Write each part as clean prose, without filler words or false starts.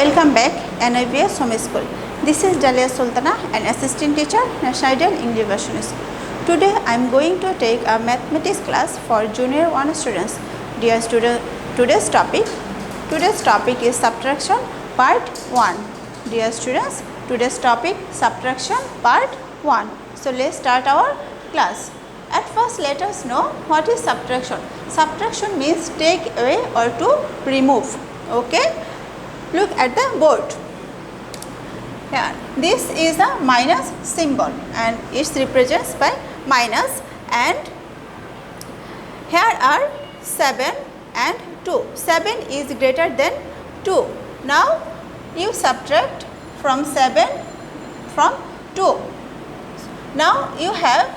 Welcome back NIVS Home School. This is Daliya Sultana, an assistant teacher, National Ideal English Version School. Today I am going to take a mathematics class for junior 1 students. Dear student, today's topic is subtraction part 1. Dear students, today's topic subtraction part 1. So let's start our class. At first let us know what is subtraction. Subtraction means take away or to remove. Okay. Look at the board. Here, this is a minus symbol and it represents by minus, and here are 7 and 2. 7 is greater than 2. Now you subtract from 7 from 2. Now you have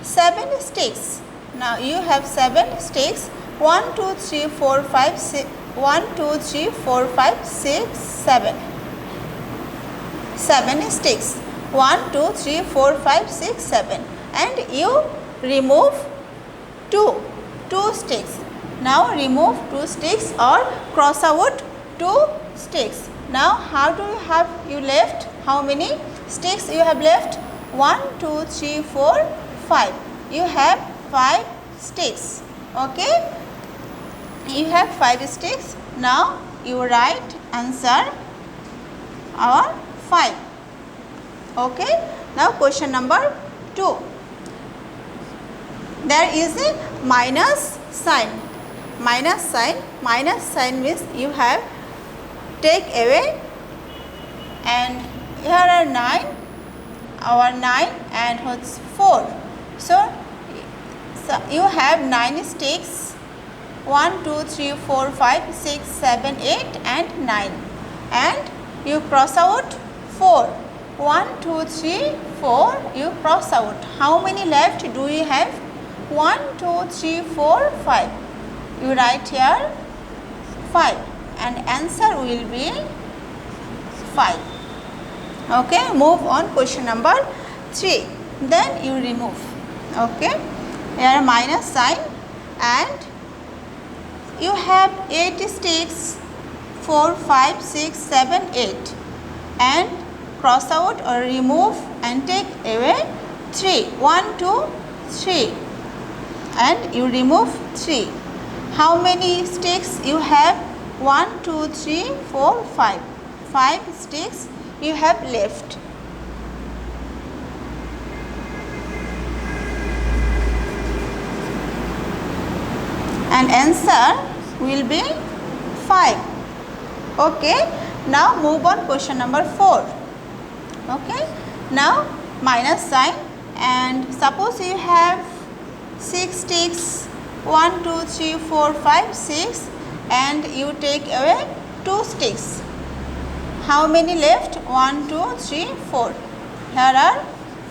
7 sticks. Now you have 7 sticks. 1, 2, 3, 4, 5, 6. 1, 2, 3, 4, 5, 6, 7. 7 sticks. 1, 2, 3, 4, 5, 6, 7. And you remove 2 sticks. Now remove 2 sticks or cross out 2 sticks. Now how do you have you left? How many sticks you have left? 1, 2, 3, 4, 5. You have 5 sticks. Okay. You have 5 sticks. Now you write answer our 5. Okay. Now question number 2. There is a minus sign. Minus sign means you have take away, and here are 9. Our 9 and what's 4. So you have 9 sticks. 1, 2, 3, 4, 5, 6, 7, 8 and 9, and you cross out 4. 1, 2, 3, 4, you cross out. How many left do you have? 1, 2, 3, 4, 5. You write here 5 and answer will be 5. Okay, move on question number 3. Then you remove. Okay, here minus sign, and you have 8 sticks. 4, 5, 6, 7, 8, and cross out or remove and take away 3. 1, 2, 3, and you remove 3. How many sticks you have? 1, 2, 3, 4, 5. 5 sticks you have left. And answer will be 5. Okay. Now move on question number 4. Okay. Now minus sign, and suppose you have 6 sticks. 1, 2, 3, 4, 5, 6, and you take away 2 sticks. How many left? 1, 2, 3, 4. Here are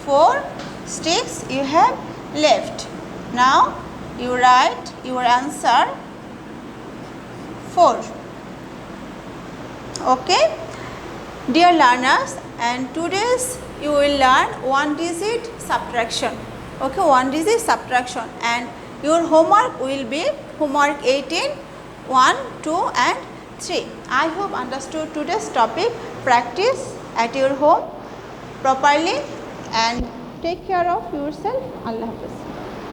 4 sticks you have left. Now you write your answer 4. Okay. Dear learners, and today's you will learn 1-digit subtraction. Okay, 1-digit subtraction, and your homework will be homework 18, 1, 2 and 3. I hope understood today's topic. Practice at your home properly and take care of yourself. Allah Hafiz.